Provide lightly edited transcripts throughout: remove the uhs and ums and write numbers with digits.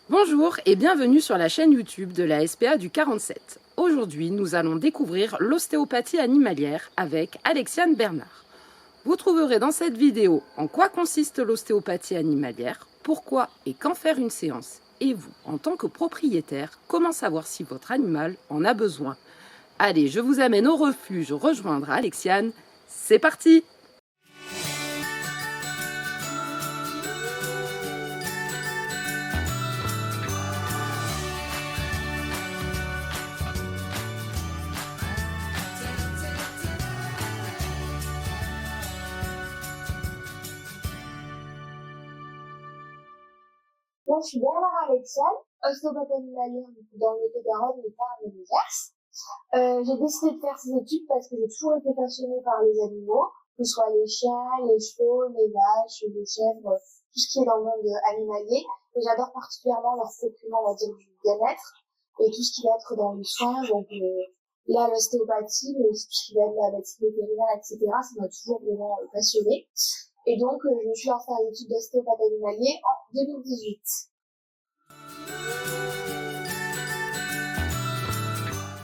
Bonjour et bienvenue sur la chaîne YouTube de la SPA du 47. Aujourd'hui, nous allons découvrir l'ostéopathie animalière avec Alexiane Bernard. Vous trouverez dans cette vidéo en quoi consiste l'ostéopathie animalière, pourquoi et quand faire une séance, et vous, en tant que propriétaire, comment savoir si votre animal en a besoin. Allez, je vous amène au refuge rejoindre Alexiane. C'est parti! Moi, je suis Bernard Alexiane, ostéopathe animalière dans le Lot-et-Garonne et pas à Gers. J'ai décidé de faire ces études parce que j'ai toujours été passionnée par les animaux, que ce soit les chiens, les chevaux, les vaches, les chèvres, tout ce qui est dans le monde animalier. Et j'adore particulièrement leur complément, on va dire, du bien-être et tout ce qui va être dans le soin. Donc là, l'ostéopathie, mais aussi tout ce qui va être la médecine vétérinaire, etc. Ça m'a toujours vraiment passionnée. Et donc, je me suis lancée dans l'étude d'ostéopathe animalier en 2018.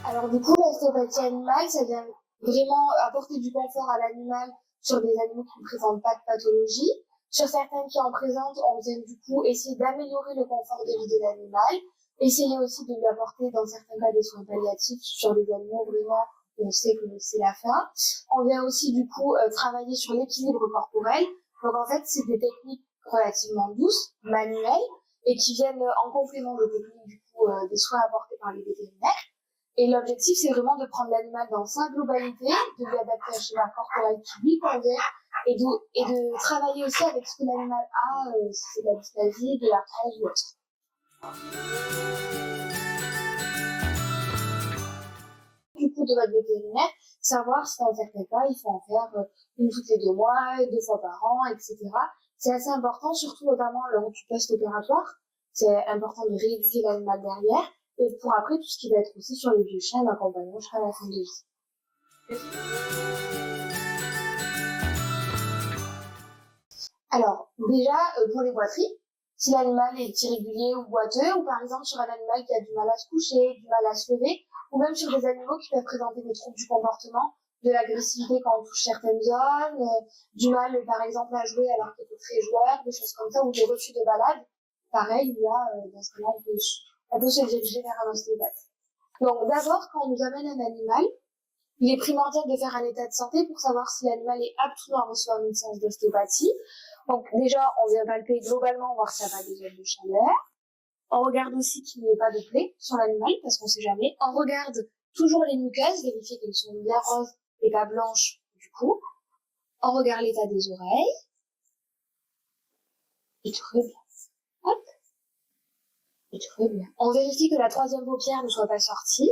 Alors du coup, l'ostéopathie animale, ça vient vraiment apporter du confort à l'animal sur des animaux qui ne présentent pas de pathologie. Sur certains qui en présentent, on vient du coup essayer d'améliorer le confort de vie de l'animal, essayer aussi de lui apporter dans certains cas des soins palliatifs sur des animaux vraiment où on sait que c'est la fin. On vient aussi du coup travailler sur l'équilibre corporel. Donc en fait, c'est des techniques relativement douces, manuelles, et qui viennent en complément des techniques du coup des soins apportés par les vétérinaires. Et l'objectif, c'est vraiment de prendre l'animal dans sa globalité, de lui adapter un schéma corporel qui lui convient, et de travailler aussi avec ce que l'animal a, si c'est de la dysplasie, de l'arthrose ou autre. Du coup, de votre vétérinaire, savoir si dans certains cas, il faut en faire une toutes les 2 mois, 2 fois par an, etc. C'est assez important, surtout notamment lors du post-opératoire. C'est important de rééduquer l'animal derrière. Et pour après, tout ce qui va être aussi sur les vieux chiens d'accompagnement jusqu'à la fin de vie. Alors, déjà, pour les boiteries, si l'animal est irrégulier ou boiteux, ou par exemple sur un animal qui a du mal à se coucher, du mal à se lever, ou même sur des animaux qui peuvent présenter des troubles du comportement, de l'agressivité quand on touche certaines zones, du mal par exemple à jouer alors qu'il est très joueur, des choses comme ça, ou des refus de balade. Pareil, là, dans ce cas-là, on peut se diriger vers un ostéopathe. Donc d'abord, quand on nous amène un animal, il est primordial de faire un état de santé pour savoir si l'animal est apte ou non à recevoir une séance d'ostéopathie. Donc déjà, on vient palper globalement, voir s'il n'y a pas des zones de chaleur. On regarde aussi qu'il n'y ait pas de plaie sur l'animal, parce qu'on sait jamais. On regarde toujours les muqueuses, vérifier qu'elles sont bien roses et pas blanches du coup. On regarde l'état des oreilles. Et très bien. Hop. Et très bien. On vérifie que la 3e paupière ne soit pas sortie.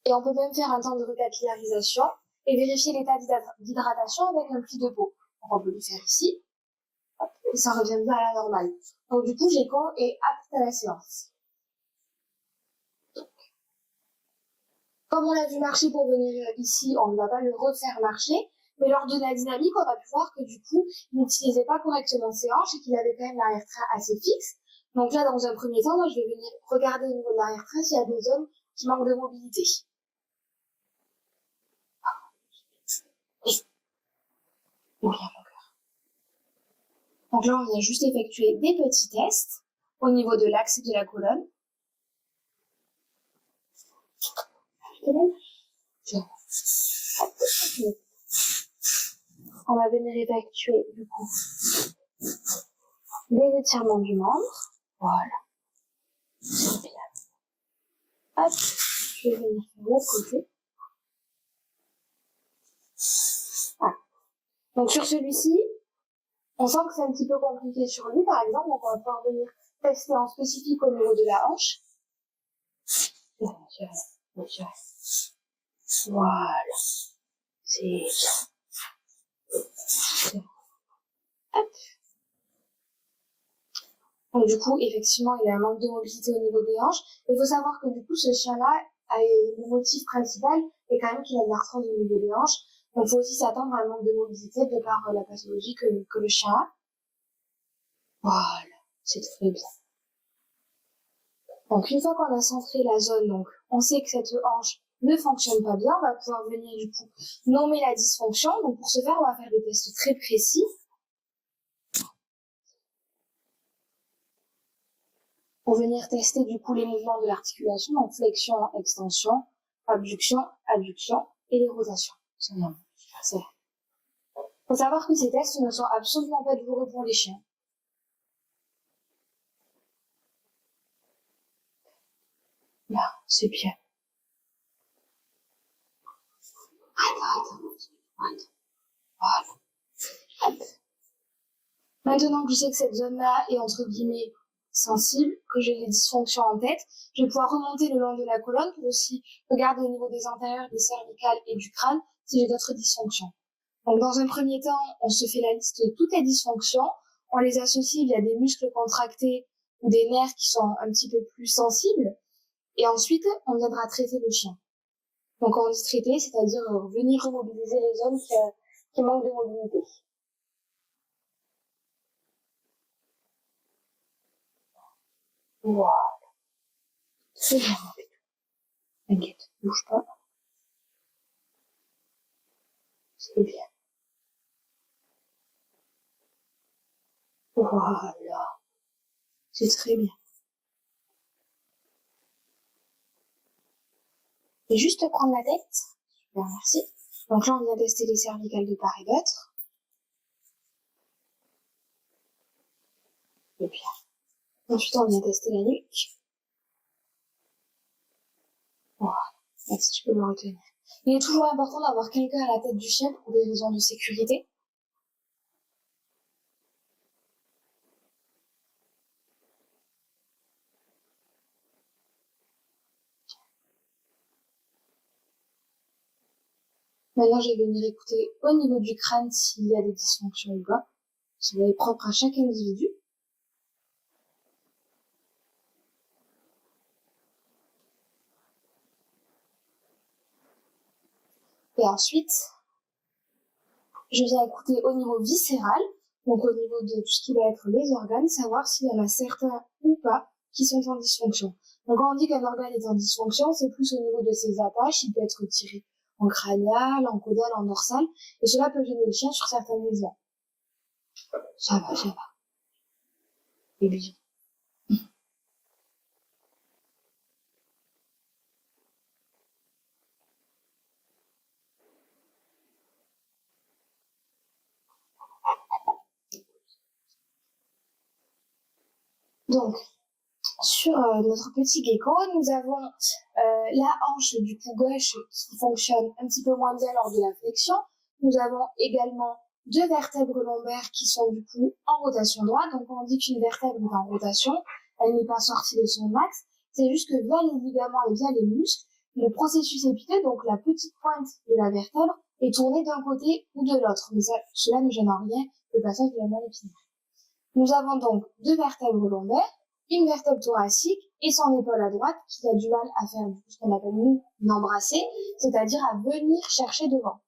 Et on peut même faire un temps de recapillarisation et vérifier l'état d'hydratation avec un pli de peau. Donc on peut le faire ici. Hop, et ça revient bien à la normale. Donc du coup, Géco est apte à la séance. Comme on l'a vu marcher pour venir ici, on ne va pas le refaire marcher. Mais lors de la dynamique, on va pu voir que du coup, il n'utilisait pas correctement ses hanches et qu'il avait quand même l'arrière-train assez fixe. Donc là, dans un premier temps, moi, je vais venir regarder au niveau de l'arrière-train s'il y a des zones qui manquent de mobilité. Donc là, on vient juste effectuer des petits tests au niveau de l'axe et de la colonne. On va venir effectuer, du coup, des étirements du membre. Voilà. C'est bien. Hop. Je vais venir faire l'autre côté. Voilà. Donc sur celui-ci, on sent que c'est un petit peu compliqué sur lui, par exemple. Donc on va pouvoir venir tester en spécifique au niveau de la hanche. Voilà. C'est bien. Hop. Donc du coup, effectivement, il a un manque de mobilité au niveau des hanches. Il faut savoir que du coup, ce chien-là, le motif principal est quand même qu'il a de l'arthrose au niveau des hanches. Donc il faut aussi s'attendre à un manque de mobilité de par la pathologie que le chien a. Voilà, c'est très bien. Donc une fois qu'on a centré la zone, donc on sait que cette hanche ne fonctionne pas bien, on va pouvoir venir du coup nommer la dysfonction. Donc pour ce faire, on va faire des tests très précis. Pour venir tester du coup les mouvements de l'articulation, donc flexion, extension, abduction, adduction et les rotations. C'est bien. Faut savoir que ces tests ne sont absolument pas douloureux pour les chiens. Là, c'est bien. Voilà. Maintenant que je sais que cette zone-là est entre guillemets sensible, que j'ai les dysfonctions en tête, je vais pouvoir remonter le long de la colonne pour aussi regarder au niveau des antérieurs, des cervicales et du crâne si j'ai d'autres dysfonctions. Donc dans un premier temps, on se fait la liste de toutes les dysfonctions, on les associe, il y a des muscles contractés ou des nerfs qui sont un petit peu plus sensibles, et ensuite on viendra traiter le chien. Donc on dit traiter, c'est-à-dire venir remobiliser les zones qui manquent de mobilité. Voilà. C'est bien. T'inquiète, bouge pas. C'est bien. Voilà. C'est très bien. Et juste prendre la tête. Super, merci. Donc là, on vient tester les cervicales de part et d'autre. Et bien. Ensuite, on vient tester la nuque. Voilà. Si tu peux le retenir. Il est toujours important d'avoir quelqu'un à la tête du chien pour des raisons de sécurité. Maintenant, je vais venir écouter au niveau du crâne s'il y a des dysfonctions ou pas. Ça va être propre à chaque individu. Et ensuite, je viens écouter au niveau viscéral, donc au niveau de tout ce qui va être les organes, savoir s'il y en a certains ou pas qui sont en dysfonction. Donc quand on dit qu'un organe est en dysfonction, c'est plus au niveau de ses attaches, il peut être tiré en cranial, en caudal, en dorsal, et cela peut gêner le chien sur certaines lésions. Ça va. Et bien. Donc, sur notre petit gecko, nous avons la hanche du coup gauche qui fonctionne un petit peu moins bien lors de la flexion. Nous avons également deux vertèbres lombaires qui sont du coup en rotation droite. Donc quand on dit qu'une vertèbre est en rotation, elle n'est pas sortie de son axe. C'est juste que via les ligaments et via les muscles, le processus épiteux, donc la petite pointe de la vertèbre, est tournée d'un côté ou de l'autre. Mais cela ne gêne en rien le passage de la moelle épinière. Nous avons donc deux vertèbres lombaires, une vertèbre thoracique et son épaule à droite qui a du mal à faire ce qu'on appelle nous l'embrasser, c'est-à-dire à venir chercher devant.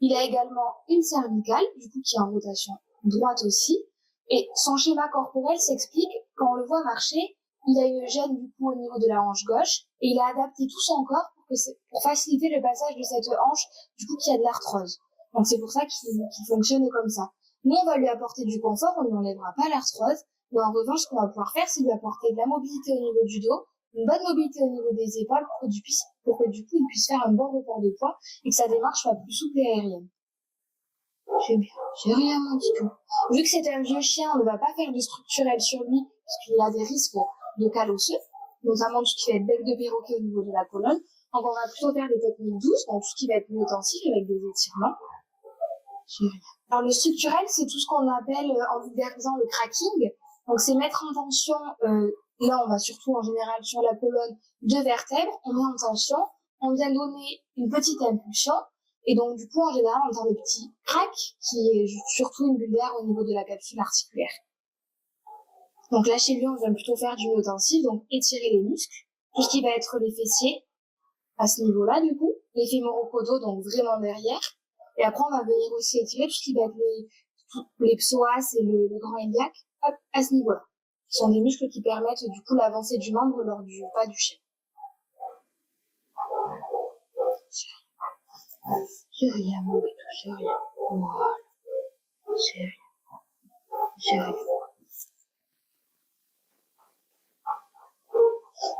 Il a également une cervicale, du coup qui est en rotation droite aussi, et son schéma corporel s'explique quand on le voit marcher, il a une gêne du coup au niveau de la hanche gauche et il a adapté tout son corps pour faciliter le passage de cette hanche du coup qui a de l'arthrose. Donc c'est pour ça qu'il fonctionne comme ça. Nous, on va lui apporter du confort, on ne lui enlèvera pas l'arthrose, mais en revanche, ce qu'on va pouvoir faire, c'est lui apporter de la mobilité au niveau du dos, une bonne mobilité au niveau des épaules pour que du coup, il puisse faire un bon report de poids et que sa démarche soit plus souple et aérienne. J'ai bien, j'ai rien dit du tout. Vu que c'est un vieux chien, on ne va pas faire de structurel sur lui, parce qu'il a des risques de cale osseux, notamment tout ce qui va être bec de perroquet au niveau de la colonne. Donc on va plutôt faire des techniques douces, donc tout ce qui va être myotensif avec des étirements. J'ai rien. Alors le structurel, c'est tout ce qu'on appelle en vulgarisant le cracking. Donc c'est mettre en tension, là on va surtout en général sur la colonne deux vertèbres, on met en tension, on vient donner une petite impulsion, et donc du coup en général on entend des petits craques, qui est surtout une bulle d'air au niveau de la capsule articulaire. Donc là chez lui on vient plutôt faire du myotensif, donc étirer les muscles, tout ce qui va être les fessiers, à ce niveau-là du coup, les fémoro-caudaux, donc vraiment derrière, et après on va venir aussi étirer tout ce qui va être les psoas et le grand iliaque, hop, à ce niveau-là. qui sont des muscles qui permettent du coup l'avancée du membre lors du pas du chien. C'est rien, mon bébé, c'est rien. Voilà. C'est rien. C'est rien.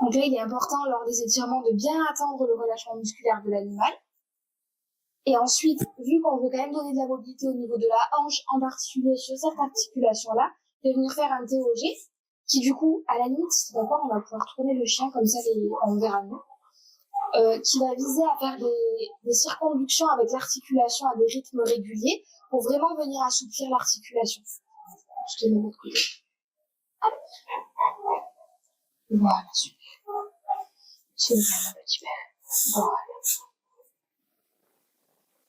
Donc là, il est important lors des étirements de bien attendre le relâchement musculaire de l'animal. Et ensuite, vu qu'on veut quand même donner de la mobilité au niveau de la hanche, en particulier sur cette articulation-là, de venir faire un TOG, qui du coup, à la limite, si d'accord, on va pouvoir tourner le chien comme ça, on verra mieux, qui va viser à faire des circonductions avec l'articulation à des rythmes réguliers pour vraiment venir assouplir l'articulation. Je te mets de l'autre côté. Voilà, super. C'est bien, mon petit père. Voilà.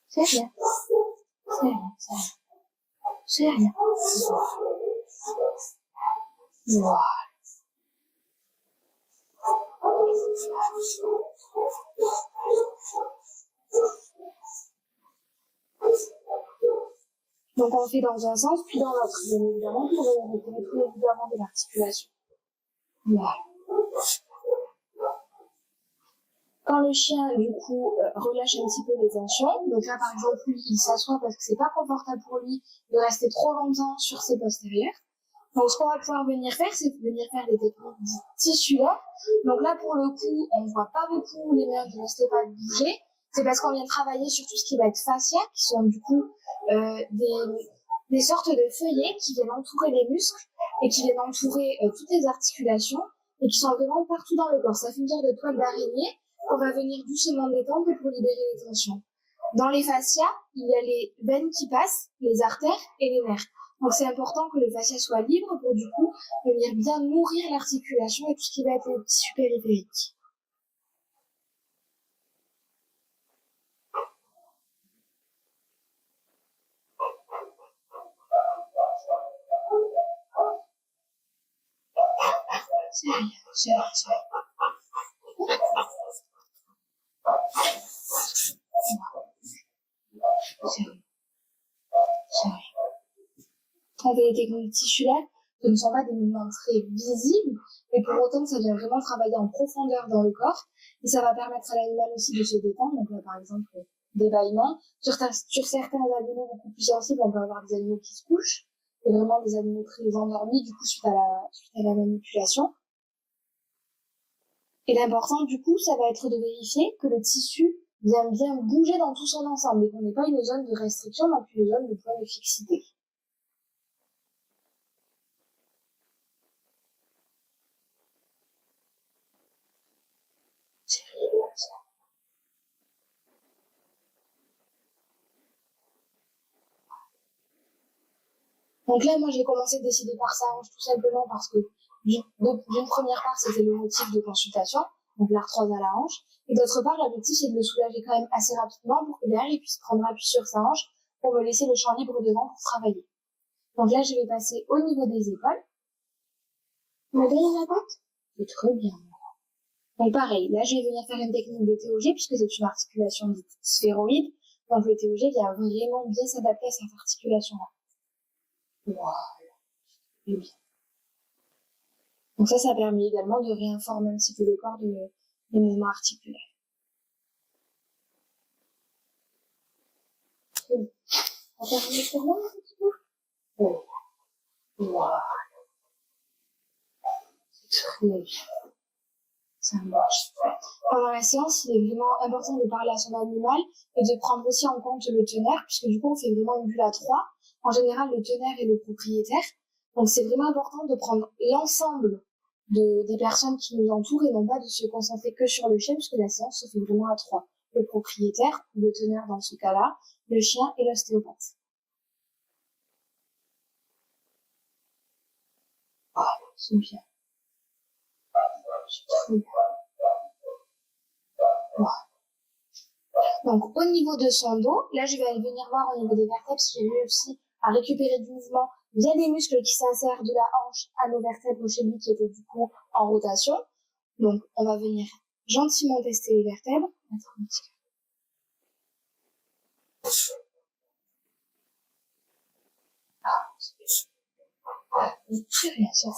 C'est rien. C'est rien, c'est rien. C'est rien. Voilà. Donc on fait dans un sens, puis dans l'autre, bien évidemment, pour récupérer tous les ligaments de l'articulation. Voilà. Quand le chien, du coup, relâche un petit peu les tensions, donc là, par exemple, lui, il s'assoit parce que c'est pas confortable pour lui de rester trop longtemps sur ses postérieurs. Donc, ce qu'on va pouvoir venir faire, c'est venir faire des techniques dites tissulaires. Donc là, pour le coup, on voit pas beaucoup les nerfs de l'ostéopathe bouger. C'est parce qu'on vient travailler sur tout ce qui va être fascia, qui sont du coup des sortes de feuillets qui viennent entourer les muscles et qui viennent entourer toutes les articulations et qui sont vraiment partout dans le corps. Ça fait une sorte de toile d'araignée qu'on va venir doucement détendre pour libérer les tensions. Dans les fascias, il y a les veines qui passent, les artères et les nerfs. Donc c'est important que le fascia soit libre pour du coup venir bien nourrir l'articulation et tout ce qui va être les tissus périphériques. C'est rien, c'est rien, c'est rien. C'est rien. C'est rien. On fait des techniques tissulaires, ce ne sont pas des mouvements très visibles, mais pour autant, ça vient vraiment travailler en profondeur dans le corps, et ça va permettre à l'animal aussi de se détendre. Donc là, par exemple, des bâillements. Sur certains animaux beaucoup plus sensibles, on peut avoir des animaux qui se couchent, et vraiment des animaux très endormis, du coup, suite à la manipulation. Et l'important, du coup, ça va être de vérifier que le tissu vient bien bouger dans tout son ensemble, et qu'on n'ait pas une zone de restriction, donc une zone de point de fixité. Donc là, moi, j'ai commencé à décider par sa hanche tout simplement parce que d'une première part, c'était le motif de consultation, donc l'arthrose à la hanche, et d'autre part, l'objectif, c'est de le soulager quand même assez rapidement pour que derrière, il puisse prendre appui sur sa hanche pour me laisser le champ libre devant pour travailler. Donc là, je vais passer au niveau des épaules. Me donne la patte? C'est très bien. Donc pareil, là, je vais venir faire une technique de TOG puisque c'est une articulation dite sphéroïde. Donc le TOG vient vraiment bien s'adapter à cette articulation-là. Voilà. Et bien. Donc ça permet également de réinformer un petit peu le corps des mouvements articulaires. Très bien. On va faire un étirement un petit peu? Oui. Voilà. C'est très bien. Ça marche. Pendant la séance, il est vraiment important de parler à son animal et de prendre aussi en compte le teneur, puisque du coup, on fait vraiment une bulle à 3. En général, le teneur est le propriétaire. Donc, c'est vraiment important de prendre l'ensemble des personnes qui nous entourent et non pas de se concentrer que sur le chien, puisque la séance se fait vraiment à 3. Le propriétaire, le teneur dans ce cas-là, le chien et l'ostéopathe. Ah, c'est bien. C'est très bien. Voilà. Donc, au niveau de son dos, là, je vais aller venir voir au niveau des vertèbres si j'ai réussi à récupérer du mouvement via des muscles qui s'insèrent de la hanche à nos vertèbres chez lui qui étaient du coup en rotation. Donc, on va venir gentiment tester les vertèbres. Ah, c'est rien, ça.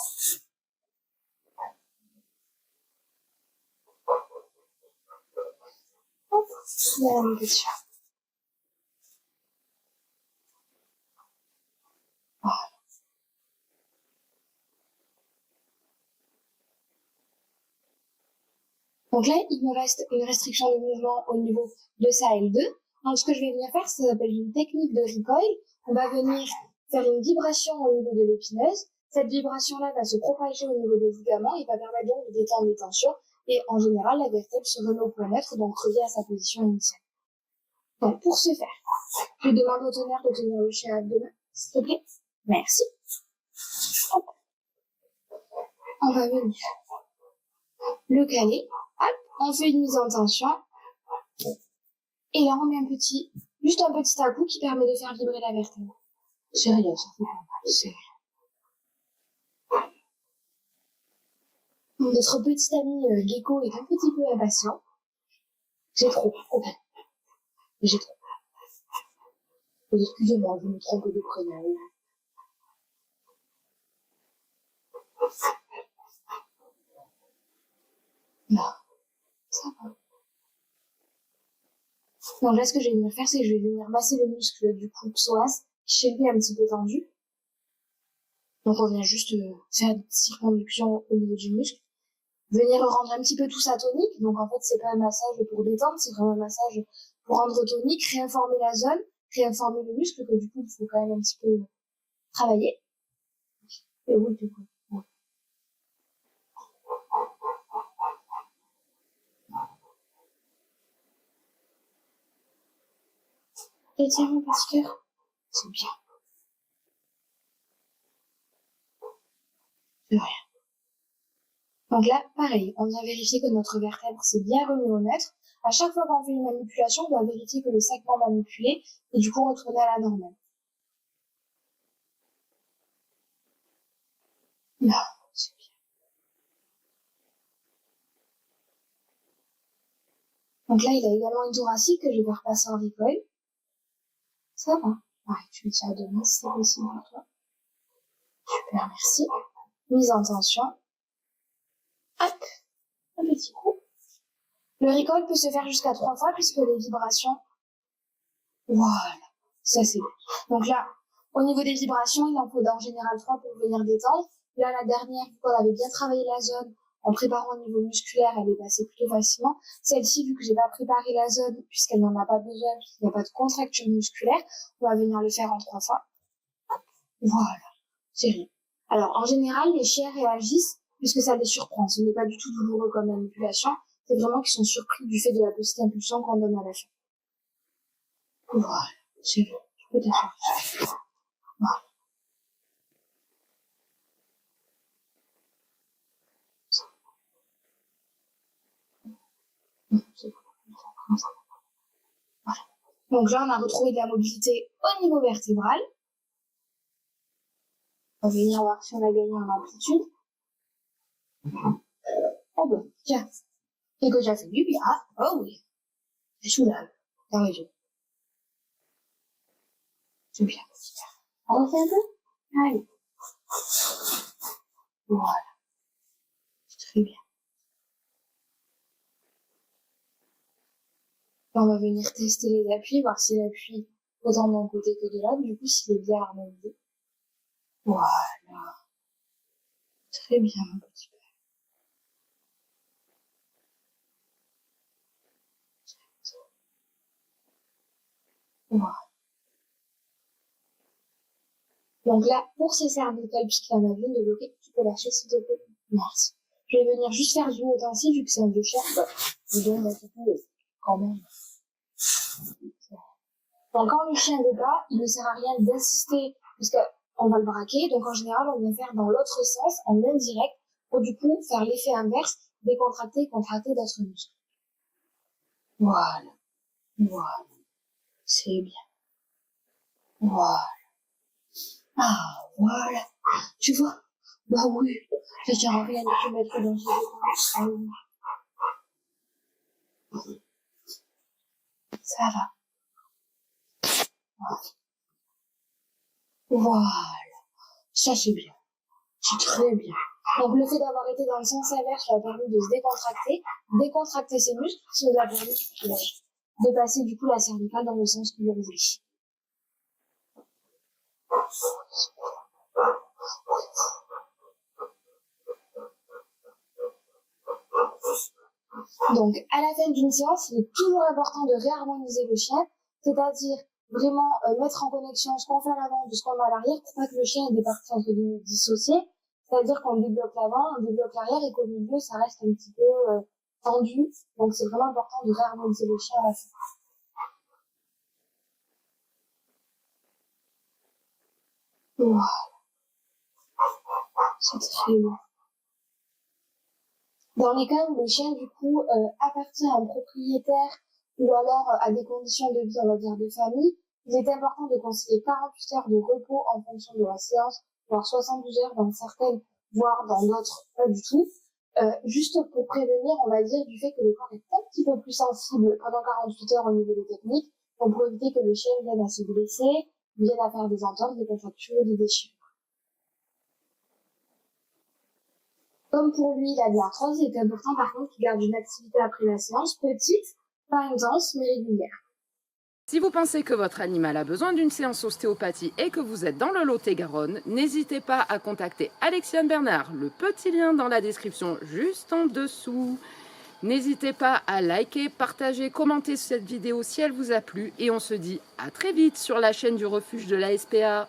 Voilà mon petit chat. Voilà. Donc là, il me reste une restriction de mouvement au niveau de sa L2. Donc ce que je vais venir faire, ça s'appelle une technique de recoil. On va venir faire une vibration au niveau de l'épineuse. Cette vibration-là va se propager au niveau des ligaments et va permettre donc de détendre les tensions. Et en général, la vertèbre se remet au point neutre, donc revient à sa position initiale. Donc pour ce faire, je demande au tonnerre de tenir le chien à deux mains, s'il te plaît. Merci. Hop. On va venir le caler. Hop. On fait une mise en tension. Et là, on met juste un petit à-coup qui permet de faire vibrer la vertèbre. C'est rien, ça fait pas mal, c'est rien. Notre petit ami gecko est un petit peu impatient. J'ai trop, ok. J'ai trop. Excusez-moi, je me trompe de prénom. Non, ça va. Donc là, ce que je vais venir faire, c'est que je vais venir masser le muscle du cou psoas, qui chez lui est un petit peu tendu. Donc on vient juste faire une circonduction au niveau du muscle. Venir rendre un petit peu tout ça tonique. Donc en fait, c'est pas un massage pour détendre, c'est vraiment un massage pour rendre tonique, réinformer la zone, réinformer le muscle, que du coup, il faut quand même un petit peu travailler. Et oui, du coup. Ouais. Et tiens, mon petit cœur. C'est bien. C'est rien. Donc là, pareil, on vient vérifier que notre vertèbre s'est bien remis au neutre. À chaque fois qu'on fait une manipulation, on doit vérifier que le segment manipulé est du coup retourné à la normale. Là, c'est bien. Donc là, il a également une thoracique que je vais repasser en recoil. Ça va. Ouais, tu le tiens à demi si c'est possible pour toi. Super, merci. Mise en tension. Hop, un petit coup. Le recoil peut se faire jusqu'à 3 fois puisque les vibrations... Voilà, ça c'est bon. Donc là, au niveau des vibrations, il en faut en général 3 pour venir détendre. Là, la dernière, vu qu'on avait bien travaillé la zone, en préparant au niveau musculaire, elle est passée plutôt facilement. Celle-ci, vu que j'ai pas préparé la zone, puisqu'elle n'en a pas besoin, puisqu'il n'y a pas de contracture musculaire, on va venir le faire en 3 fois. Voilà, c'est rien. Alors, en général, les chiens réagissent puisque ça les surprend. Ce n'est pas du tout douloureux comme manipulation. C'est vraiment qu'ils sont surpris du fait de la petite impulsion qu'on donne à la fin. Voilà, c'est bien. Je peux t'assurer. Voilà. Voilà. Donc là, on a retrouvé de la mobilité au niveau vertébral. On va venir voir si on a gagné en amplitude. Oh ben, tiens. Et que ça fait du bien. Oh oui. C'est soulage. T'as raison. C'est bien. On refait un peu? Allez. Voilà. Très bien. Et on va venir tester les appuis, voir si l'appui autant d'un côté que de l'autre, du coup, s'il est bien harmonisé. Voilà. Très bien, mon petit père. Voilà. Donc là, pour ces cervicales, puisqu'il y en a une de bloquée, tu peux lâcher s'il te plaît. Merci. Je vais venir juste faire du intensive, vu que c'est un vieux cher. Et donc, du coup, quand même. Donc quand le chien veut pas, il ne sert à rien d'insister, puisqu'on va le braquer. Donc en général, on vient faire dans l'autre sens, en indirect, pour du coup faire l'effet inverse, décontracter et contracter d'autres muscles. Voilà. Voilà. C'est bien. Voilà. Ah, voilà. Tu vois? Bah oui. Ça sert à rien de se mettre dans ce décor. Ça va. Voilà. Ça c'est bien. C'est très bien. Donc le fait d'avoir été dans le sens inverse lui a permis de se décontracter ses muscles, ça nous a permis de lâcher. de passer du coup la cervicale dans le sens que vous voulez. Donc, à la fin d'une séance, il est toujours important de réharmoniser le chien, c'est-à-dire vraiment mettre en connexion ce qu'on fait à l'avant de ce qu'on met à l'arrière pour pas que le chien ait des parties entre guillemets dissociées, c'est-à-dire qu'on débloque l'avant, on débloque l'arrière et qu'au milieu, ça reste un petit peu tendu. Donc, c'est vraiment important de réharmoniser le chien à la fin. Voilà. C'est très long. Dans les cas où le chien, du coup, appartient à un propriétaire ou alors à des conditions de vie, on va dire, de famille, il est important de conseiller 48 heures de repos en fonction de la séance, voire 72 heures dans certaines, voire dans d'autres, pas du tout. Juste pour prévenir, on va dire, du fait que le corps est un petit peu plus sensible pendant 48 heures au niveau des techniques, donc pour éviter que le chien vienne à se blesser, vienne à faire des entorses, des contractures, des déchirures. Comme pour lui, il a de l'arthrose, il est important par contre qu'il garde une activité après la séance, petite, pas intense, mais régulière. Si vous pensez que votre animal a besoin d'une séance ostéopathie et que vous êtes dans le Lot-et-Garonne, n'hésitez pas à contacter Alexiane Bernard, le petit lien dans la description juste en dessous. N'hésitez pas à liker, partager, commenter cette vidéo si elle vous a plu et on se dit à très vite sur la chaîne du refuge de la SPA.